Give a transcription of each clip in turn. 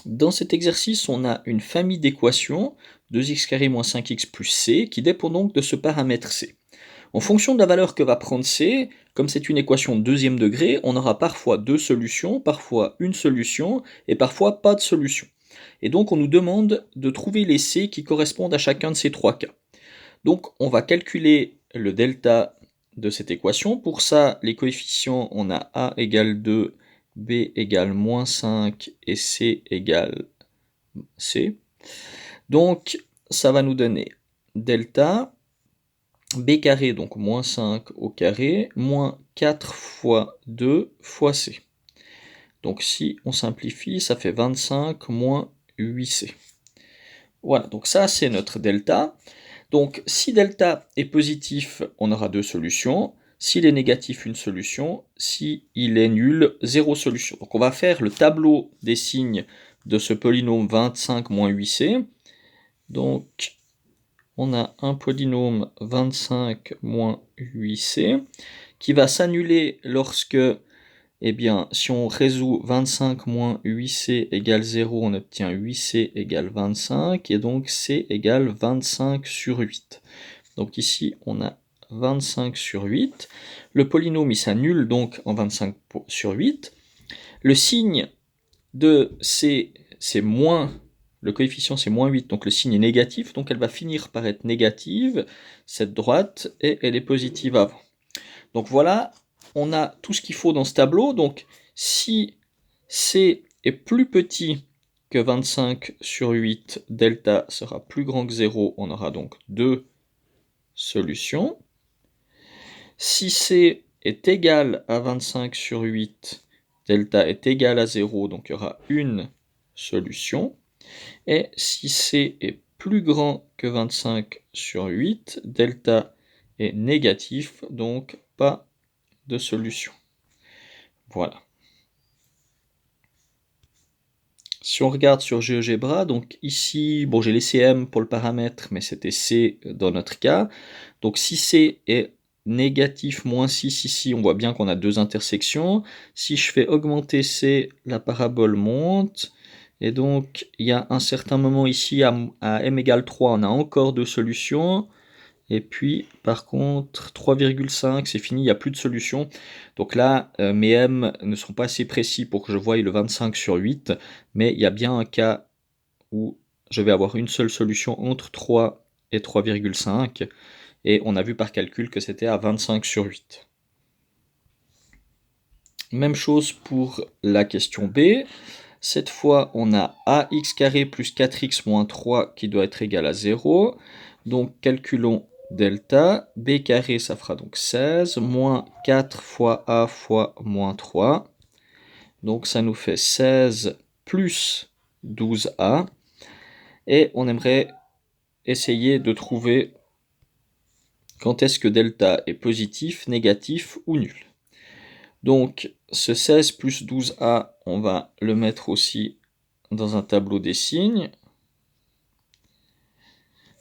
Dans cet exercice, on a une famille d'équations, 2x² moins 5x plus c, qui dépend donc de ce paramètre c. En fonction de la valeur que va prendre c, comme c'est une équation de deuxième degré, on aura parfois deux solutions, parfois une solution, et parfois pas de solution. Et donc on nous demande de trouver les c qui correspondent à chacun de ces trois cas. Donc on va calculer le delta de cette équation. Pour ça, les coefficients, on a a égale 2, b égale moins 5 et c égale c. Donc ça va nous donner delta b carré, donc moins 5 au carré, moins 4 fois 2 fois c. Donc si on simplifie, ça fait 25 moins 8c. Voilà, donc ça c'est notre delta. Donc si delta est positif, on aura deux solutions. S'il est négatif, une solution. S'il est nul, zéro solution. Donc on va faire le tableau des signes de ce polynôme 25 moins 8c. Donc on a un polynôme 25 moins 8c qui va s'annuler lorsque, eh bien, si on résout 25 moins 8c égale 0, on obtient 8c égale 25, et donc c égale 25 sur 8. Donc ici, on a 25 sur 8. Le polynôme, il s'annule donc en 25 sur 8. Le signe de c, c'est moins, le coefficient c'est moins 8, donc le signe est négatif, donc elle va finir par être négative, cette droite, et elle est positive avant. Donc voilà, on a tout ce qu'il faut dans ce tableau. Donc si c est plus petit que 25 sur 8, delta sera plus grand que 0, on aura donc deux solutions. Si c est égal à 25 sur 8, delta est égal à 0, donc il y aura une solution. Et si c est plus grand que 25 sur 8, delta est négatif, donc pas de solution. Voilà. Si on regarde sur GeoGebra, donc ici, bon, j'ai laissé M pour le paramètre, mais c'était C dans notre cas. Donc si C est négatif moins 6 ici, on voit bien qu'on a deux intersections. Si je fais augmenter C, la parabole monte. Et donc, il y a un certain moment ici, à M égale 3, on a encore deux solutions. Et puis, par contre, 3,5, c'est fini, il n'y a plus de solution. Donc là, mes M ne sont pas assez précis pour que je voie le 25 sur 8, mais il y a bien un cas où je vais avoir une seule solution entre 3 et 3,5, et on a vu par calcul que c'était à 25 sur 8. Même chose pour la question B. Cette fois, on a ax carré plus 4x moins 3 qui doit être égal à 0. Donc, calculons delta. B carré, ça fera donc 16, moins 4 fois a fois moins 3. Donc, ça nous fait 16 plus 12a. Et on aimerait essayer de trouver quand est-ce que delta est positif, négatif ou nul. Donc, ce 16 plus 12a, on va le mettre aussi dans un tableau des signes.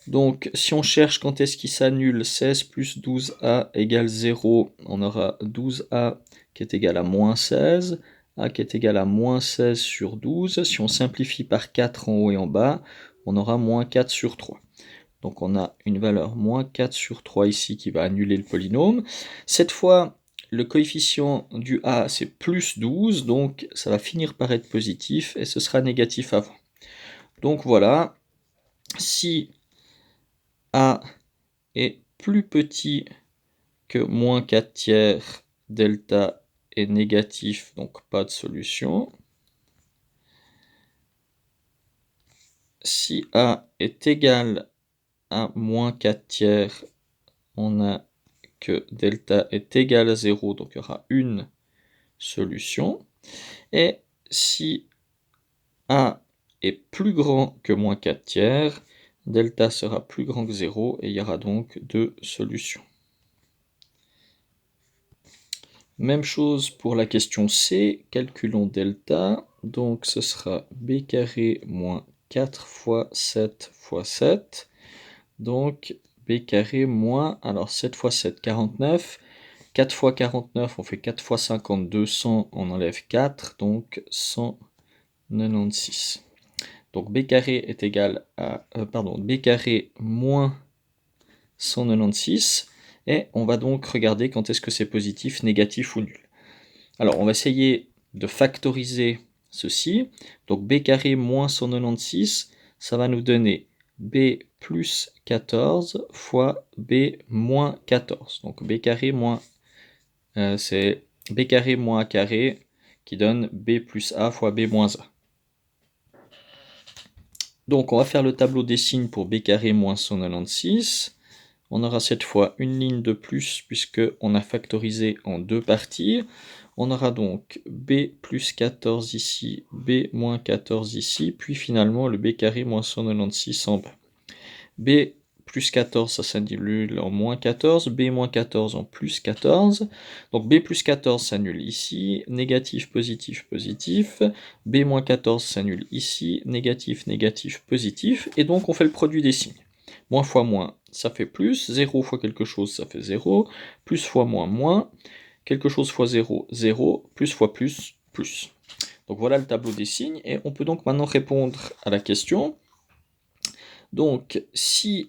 Donc, si on cherche quand est-ce qu'il s'annule, 16 plus 12a égale 0, on aura 12a qui est égal à moins 16, a qui est égal à moins 16 sur 12. Si on simplifie par 4 en haut et en bas, on aura moins 4 sur 3. Donc on a une valeur moins 4 sur 3 ici qui va annuler le polynôme. Cette fois, le coefficient du a c'est plus 12, donc ça va finir par être positif et ce sera négatif avant. Donc voilà, si a est plus petit que moins 4 tiers, delta est négatif, donc pas de solution. Si a est égal à moins 4 tiers, on a que delta est égal à 0, donc il y aura une solution. Et si a est plus grand que moins 4 tiers, delta sera plus grand que 0 et il y aura donc deux solutions. Même chose pour la question C, calculons delta, donc ce sera b carré moins 4 fois 7 fois 7, donc b carré moins, alors 7 fois 7, 49, 4 fois 49, on fait 4 fois 50, 200, on enlève 4, donc 196. Donc b carré est égal à, b carré moins 196, et on va donc regarder quand est-ce que c'est positif, négatif ou nul. Alors on va essayer de factoriser ceci. Donc b carré moins 196, ça va nous donner b plus 14 fois b moins 14. Donc b carré moins, c'est b carré moins a carré qui donne b plus a fois b moins a. Donc on va faire le tableau des signes pour b carré moins 196. On aura cette fois une ligne de plus puisqu'on a factorisé en deux parties. On aura donc b plus 14 ici, b moins 14 ici, puis finalement le b carré moins 196 en bas. b plus 14, ça s'annule en moins 14, b moins 14 en plus 14. Donc b plus 14 s'annule ici, négatif, positif, positif. b moins 14 s'annule ici, négatif, négatif, positif. Et donc on fait le produit des signes. Moins fois moins, ça fait plus. 0 fois quelque chose, ça fait 0. Plus fois moins, moins. Quelque chose fois 0, 0. Plus fois plus, plus. Donc voilà le tableau des signes. Et on peut donc maintenant répondre à la question. Donc si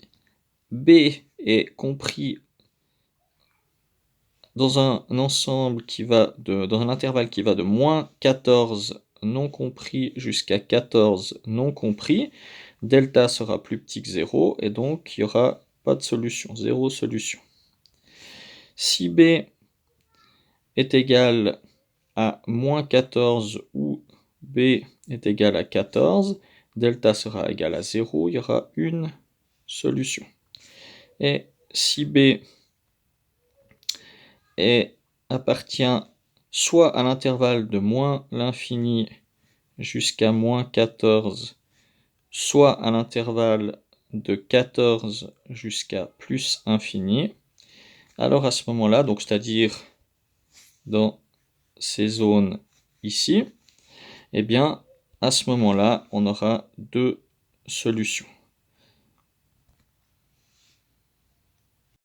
B est compris dans un ensemble qui va dans un intervalle qui va de moins 14 non compris jusqu'à 14 non compris, delta sera plus petit que 0, et donc il n'y aura pas de solution, 0 solution. Si B est égal à moins 14 ou B est égal à 14, delta sera égal à 0, il y aura une solution. Et si B appartient soit à l'intervalle de moins l'infini jusqu'à moins 14, soit à l'intervalle de 14 jusqu'à plus infini, alors à ce moment-là, donc c'est-à-dire dans ces zones ici, eh bien à ce moment-là, on aura deux solutions.